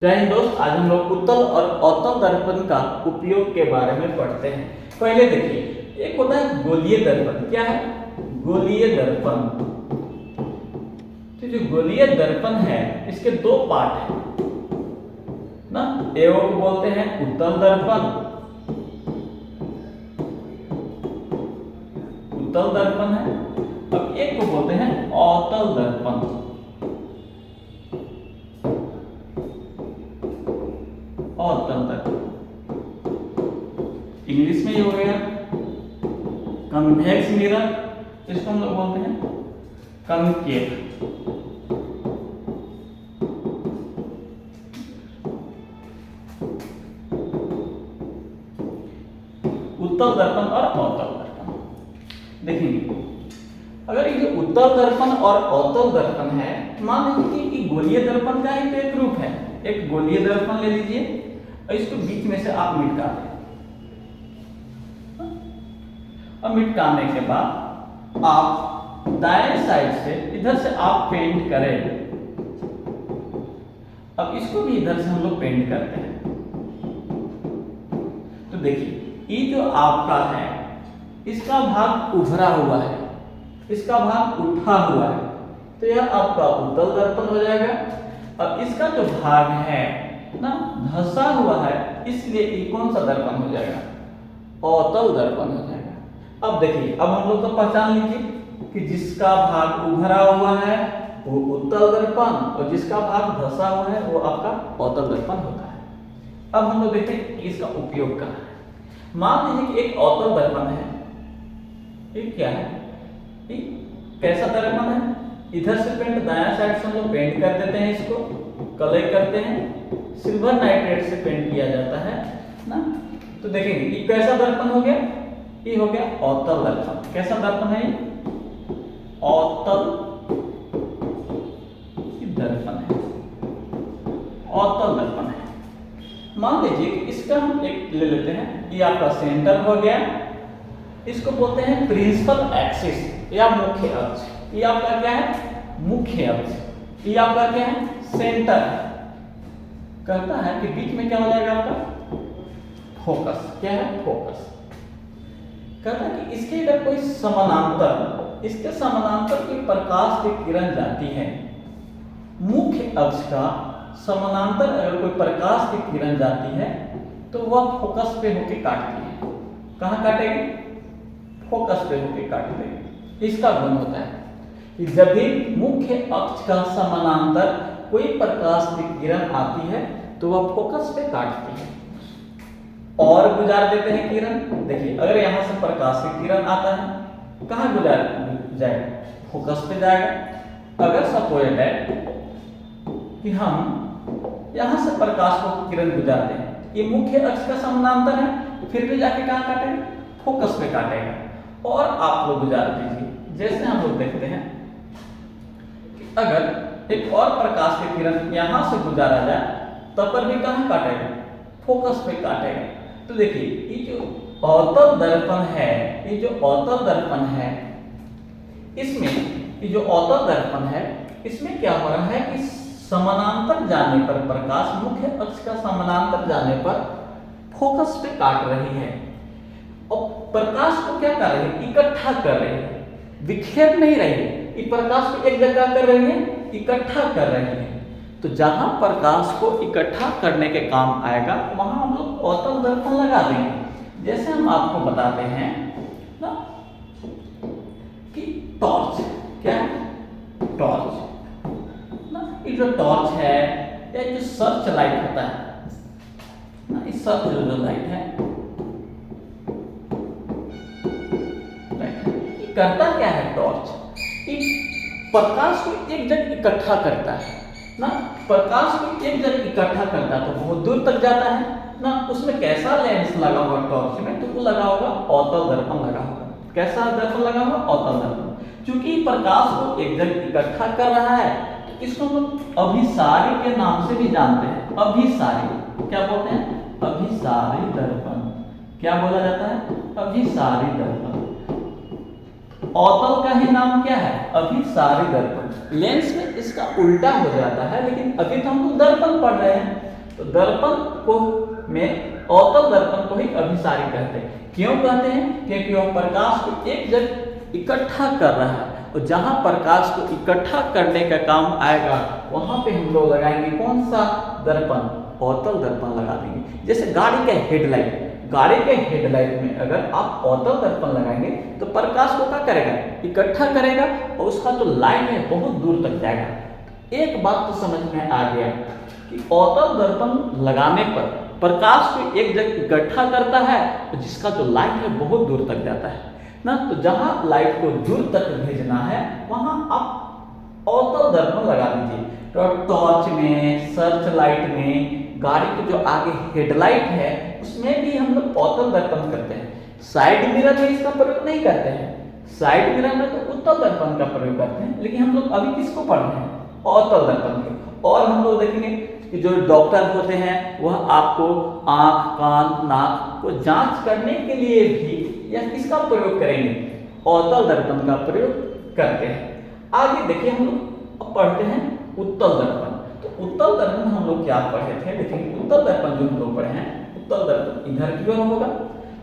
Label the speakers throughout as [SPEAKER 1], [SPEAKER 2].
[SPEAKER 1] जय हिंद दोस्त, आज हम लोग उत्तल और अवतल दर्पण का उपयोग के बारे में पढ़ते हैं। पहले देखिए, एक होता है गोलीय दर्पण। क्या है? गोलीय दर्पण। तो जो गोलीय दर्पण है इसके दो पार्ट हैं ना। एक को बोलते हैं उत्तल दर्पण, उत्तल दर्पण है। अब एक को बोलते हैं अवतल दर्पण। अवतल दर्पण इंग्लिश में ये हो गया कन्वेक्स मिरर, इसको हम लोग बोलते हैं कनकेव। उत्तल दर्पण और अवतल दर्पण देखेंगे। अगर ये उत्तल दर्पण और अवतल दर्पण है, मान लीजिए कि गोलीय दर्पण का ही तो एक रूप है। एक गोलीय दर्पण ले लीजिए और इसको बीच में से आप मिटका दें, और मिटकाने के बाद आप दाएं साइड से इधर से आप पेंट करें। अब इसको भी इधर से हम लोग पेंट करते हैं। तो देखिए, ये जो आपका है इसका भाग उभरा हुआ है, इसका भाग उठा हुआ है, तो यह आपका उत्तल दर्पण हो जाएगा। अब इसका जो भाग है ना धंसा हुआ है, इसलिए ये कौन सा दर्पण हो जाएगा? अवतल दर्पण हो जाएगा। अब देखिए, अब हम लोग तो पहचान लीजिए कि जिसका भाग उभरा हुआ है वो उत्तल दर्पण और जिसका भाग धंसा हुआ है वो आपका अवतल दर्पण होता है। अब हम लोग देखते हैं इसका उपयोग क्या है। मान लीजिए कि एक अवतल दर्पण है, ये क्या है? ये कैसा दर्पण है? इधर से पेंट दायां साइड से हम लोग पेंट कर देते हैं, इसको कलर करते हैं, सिल्वर नाइट्रेट से पेंट किया जाता है ना। तो देखेंगे ये कैसा दर्पण हो गया? ये हो गया अवतल दर्पण। कैसा दर्पण है? अवतल दर्पण है, अवतल दर्पण है। मान लीजिए कि इसका हम एक ले लेते हैं, ये आपका सेंटर हो गया। इसको बोलते हैं प्रिंसिपल एक्सिस या मुख्य अक्ष। ये आपका क्या है? मुख्य अक्ष। ये आपका क्या है? सेंटर है। कहता है कि बीच में क्या हो जाएगा आपका? फोकस। क्या है? फोकस। कहता है कि इसके अगर कोई समानांतर, इसके समानांतर कोई प्रकाश की किरण जाती है, मुख्य अक्ष का समानांतर अगर कोई प्रकाश की किरण जाती है तो वह फोकस पे होके काटती है। कहाँ काटेगी? फोकस पे होके काट देगी। इसका गुण होता है कि जब भी मुख्य अक्ष का समानांतर कोई प्रकाश की किरण आती है तो वह फोकस पे काटती है और गुजार देते हैं किरण। देखिए, अगर यहां से प्रकाश की किरण आता है, कहां गुजार जाएगा? फोकस पे जाएगा। अगर सपोज है कि हम यहां से प्रकाश को किरण गुजारते हैं, ये मुख्य अक्ष का समानांतर है, फिर भी जाके कहां काटेगा? फोकस पे काटेगा। और आप लोग गुजार दीजिए, जैसे हम लोग देखते हैं कि अगर एक और प्रकाश की किरण यहां से गुजारा जाए तब पर भी कहां काटेगा? फोकस पे काटेगा। तो देखिए, ये जो अवतल दर्पण है, ये जो अवतल दर्पण है, इसमें ये जो अवतल दर्पण है इसमें क्या हो रहा है कि समानांतर जाने पर प्रकाश, मुख्य अक्ष का समानांतर जाने पर फोकस पे काट रही है और प्रकाश को क्या कर रही है? इकट्ठा कर रही है, बिखेर नहीं रही है। ये प्रकाश को एक जगह कर रही है, इकट्ठा कर रही है। तो जहां प्रकाश को इकट्ठा करने के काम आएगा वहां हम लोग अवतल दर्पण लगा देंगे। जैसे हम आपको बताते हैं ना कि टॉर्च। क्या है? टॉर्च ना। ये जो टॉर्च है या जो सर्च लाइट होता है ना, इस सर्च जो लाइट है करता क्या है? टॉर्च प्रकाश को एक जगह इकट्ठा करता है ना। प्रकाश को एक जगह इकट्ठा करता है तो बहुत दूर तक जाता है ना। उसमें कैसा लेंस लगा हुआ टॉर्च में? तो वो लगा होगा अवतल दर्पण लगा होगा। कैसा दर्पण लगा हुआ? अवतल दर्पण। क्योंकि प्रकाश को एक जगह इकट्ठा कर रहा है तो इसको हम लोग अभिसारी के नाम से भी जानते हैं। अभिसारी क्या बोलते हैं? अभिसारी दर्पण। क्या बोला जाता है? अभिसारी दर्पण। अवतल का ही नाम क्या है? अभिसारी दर्पण। लेंस में इसका उल्टा हो जाता है, लेकिन अभी तो हम लोग दर्पण पढ़ रहे हैं। तो दर्पण को में अवतल दर्पण को ही अभिसारी कहते हैं। क्यों कहते हैं? क्योंकि वह प्रकाश को एक जगह इकट्ठा कर रहा है, और जहां प्रकाश को इकट्ठा करने का काम आएगा वहां पे हम लोग लगाएंगे कौन सा दर्पण? अवतल दर्पण लगा देंगे। जैसे गाड़ी का हेडलाइट में अगर आप अवतल दर्पण लगाएंगे तो प्रकाश को क्या करेगा? इकट्ठा करेगा, और उसका जो लाइट है बहुत दूर तक जाएगा। एक बात तो समझ में आ गया कि अवतल दर्पण लगाने पर प्रकाश को एक जगह इकट्ठा करता है, तो जिसका जो लाइट है बहुत दूर तक जाता है ना। तो जहां लाइट को दूर तक भेजना है वहां आप अवतल दर्पण लगा दीजिए। तो टॉर्च में, सर्च लाइट में, गाड़ी के जो आगे हेडलाइट है उसमें भी हम लोग अवतल दर्पण करते हैं। साइड मिरर में इसका प्रयोग नहीं करते हैं। साइड मिरर में तो उत्तल दर्पण का प्रयोग करते हैं, लेकिन हम लोग अभी किसको पढ़ रहे हैं? अवतल दर्पण के। और हम लोग देखेंगे कि जो डॉक्टर होते हैं वह आपको आंख, कान, नाक को जांच करने के लिए भी या किसका प्रयोग करेंगे? अवतल दर्पण का प्रयोग करते हैं। आगे देखिए हम लोग अब पढ़ते हैं उत्तल दर्पण। तो उत्तल दर्पण हम लोग क्या पढ़े थे? देखिए उत्तल दर्पण जो हम लोग पढ़े हैं, उत्तल दर्पण इधर की ओर होगा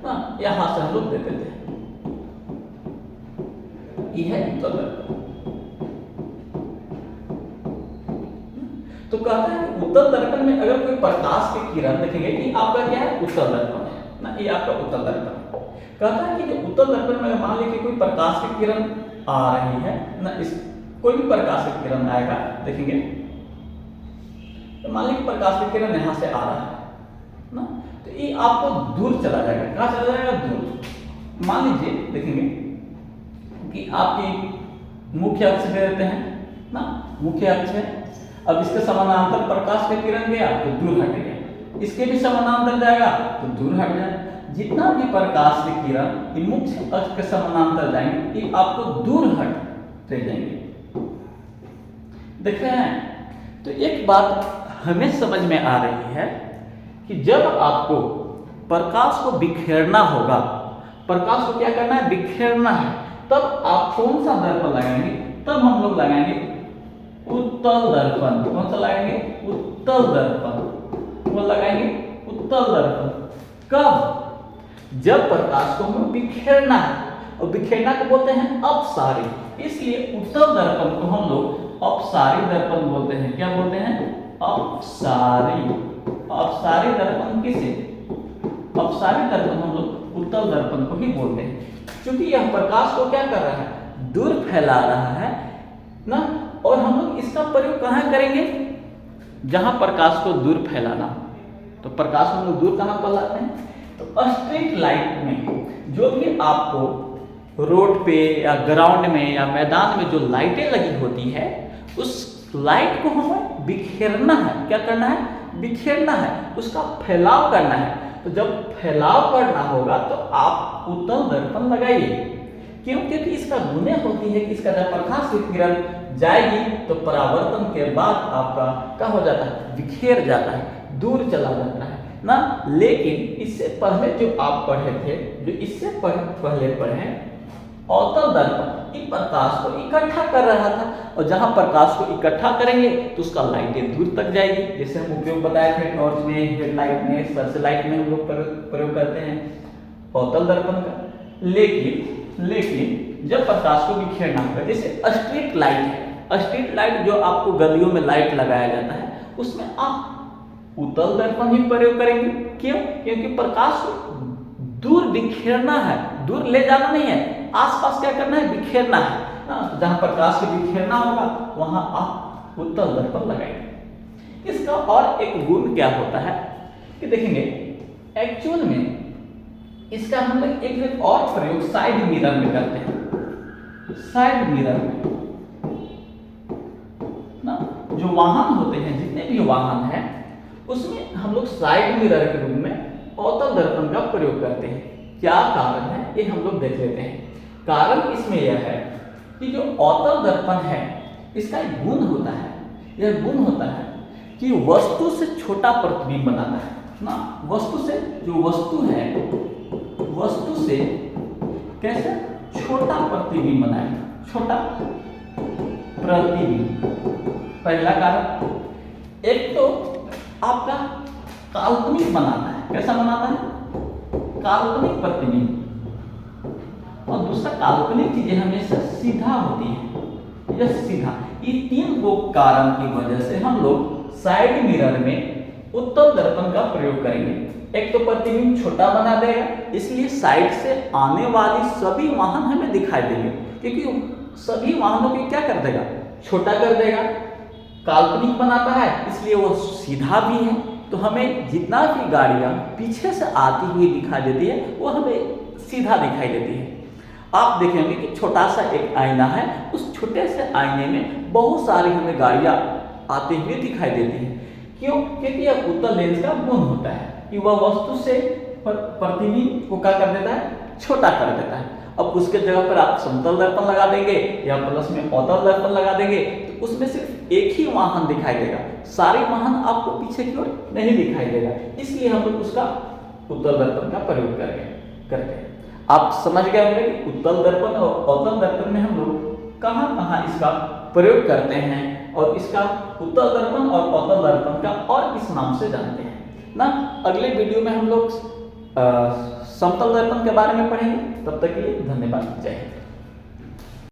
[SPEAKER 1] ना, यहां से हम लोग देते थे, यह है उत्तल दर्पण। तो कहता है कि उत्तल दर्पण में अगर कोई प्रकाश की किरण देखेंगे कि आपका क्या है? उत्तल दर्पण है ना, ये आपका उत्तल दर्पण है। कहता है कि जो उत्तल दर्पण में मान लीजिए कोई प्रकाश की किरण आ रही है ना, इस कोई भी प्रकाश की किरण आएगा देखेंगे, तो मान लीजिए प्रकाश की किरण यहां से आ रहा है ना, तो ये आपको दूर चला जाएगा। कहां चला जाएगा? दूर। मान लीजिए देखेंगे कि आपकी मुख्य अक्ष दे देते हैं ना, मुख्य अक्ष है। अब इसके समानांतर प्रकाश की किरण गया तो दूर हट गया, इसके भी समानांतर जाएगा तो दूर हट जाएगा। जितना भी प्रकाश की किरण मुख्य अक्ष के समानांतर जाएंगे ये आपको दूर हटते जाएंगे। देख रहे हैं? तो एक बात हमें समझ में आ रही है कि जब आपको प्रकाश को बिखेरना होगा, प्रकाश को क्या करना है? बिखेरना है, तब आप कौन सा दर्पण लगाएंगे? तब हम लोग लगाएंगे उत्तल दर्पण। कौन सा लगाएंगे? उत्तल दर्पण। वो लगाएंगे उत्तल दर्पण। कब? जब प्रकाश को हमें बिखेरना है, और बिखेरना को बोलते हैं अपसारी। इसलिए उत्तल दर्पण को हम लोग अपसारी दर्पण बोलते हैं। क्या बोलते हैं? अपसारी। अपसारी दर्पण किसे? अपसारी दर्पण हम लोग उत्तल दर्पण को ही बोलते हैं, क्योंकि यह प्रकाश को क्या कर रहा है? दूर फैला रहा है ना। और हम लोग इसका प्रयोग कहाँ करेंगे? जहां प्रकाश को दूर फैलाना हो, तो प्रकाश को हम लोग दूर कहां फैलाते हैं? तो स्ट्रीट लाइट में जो भी आपको रोड पे या ग्राउंड में या मैदान में जो लाइटें लगी होती है, उस लाइट को हमें बिखेरना है। क्या करना है? बिखेरना है, उसका फैलाव करना है। तो जब फैलाव करना होगा तो आप उत्तल दर्पण लगाइए। क्यों? क्योंकि इसका गुण होती है कि इसका जब प्रकाश की किरण जाएगी तो परावर्तन के बाद आपका क्या हो जाता है? बिखेर जाता है, दूर चला जाता है ना। लेकिन इससे पहले जो आप पढ़े थे, जो इससे पहले पढ़े अवतल दर्पण, प्रकाश को इकट्ठा कर रहा था, और जहां प्रकाश को इकट्ठा करेंगे तो उसका लाइटें दूर तक जाएगी। जैसे हम उपयोग बताए थे टॉर्च में, हेडलाइट में, सर्च लाइट में हम लोग प्रयोग करते हैं अवतल दर्पण का। लेकिन जब प्रकाश को बिखेरना होगा, जैसे स्ट्रीट लाइट है, स्ट्रीट लाइट जो आपको गलियों में लाइट लगाया जाता है, उसमें आप उत्तल दर्पण ही प्रयोग करेंगे। क्यों? क्योंकि प्रकाश को दूर बिखेरना है, दूर ले जाना नहीं है, आसपास क्या करना है? बिखेरना है ना। जहां प्रकाश को बिखेरना होगा वहां आप उत्तल दर्पण लगाएंगे। इसका और एक गुण क्या होता है कि देखेंगे, एक्चुअल में इसका हम लोग एक और प्रयोग साइड मिरर में करते हैं। साइड मिरर में ना, जो वाहन होते हैं, जितने भी वाहन हैं, उसमें हम लोग साइड मिरर के रूप में अवतल दर्पण का प्रयोग करते हैं। क्या कारण है ये हम लोग देख लेते हैं। कारण इसमें यह है कि जो अवतल दर्पण है इसका एक गुण होता है, यह गुण होता है कि वस्तु से छोटा प्रतिबिंब बनाता है ना। वस्तु से, जो वस्तु है, वस्तु से कैसे छोटा प्रतिबिंब बनाएगा? छोटा प्रतिबिंब, पहला कारण। एक तो आपका काल्पनिक बनाता है। कैसा बनाता है? काल्पनिक प्रतिबिंब। और दूसरा, काल्पनिक चीजें हमेशा सीधा होती है, यह सीधा। ये तीन को कारण की वजह से हम लोग साइड मिरर में उत्तल दर्पण का प्रयोग करेंगे। एक तो प्रतिबिंब छोटा बना देगा, इसलिए साइड से आने वाली सभी वाहन हमें दिखाई देंगे, क्योंकि सभी वाहनों को क्या कर देगा? छोटा कर देगा। काल्पनिक बनाता है इसलिए वो सीधा भी है, तो हमें जितना भी गाड़ियां पीछे से आती हुई दिखाई देती है वो हमें सीधा दिखाई देती है। आप देखेंगे कि छोटा सा एक आईना है, उस छोटे से आईने में बहुत सारी हमें गाड़ियां आते हुए दिखाई देती हैं। क्यों? क्योंकि यह उत्तल लेंस का गुण होता है कि वह वस्तु से प्रतिबिंब को क्या कर देता है? छोटा कर देता है। अब उसके जगह पर आप समतल दर्पण लगा देंगे या प्लस में अवतल दर्पण लगा देंगे, तो उसमें सिर्फ एक ही वाहन दिखाई देगा, सारे वाहन आपको पीछे की ओर नहीं दिखाई देगा। इसलिए हम लोग उसका उत्तल दर्पण का प्रयोग करते हैं। आप समझ गए होंगे कि उत्तल दर्पण और अवतल दर्पण में हम लोग कहाँ कहाँ इसका प्रयोग करते हैं, और इसका उत्तल दर्पण और अवतल दर्पण का और किस नाम से जानते हैं ना। अगले वीडियो में हम लोग समतल दर्पण के बारे में पढ़ेंगे। तब तक के लिए धन्यवाद। जय हिंद।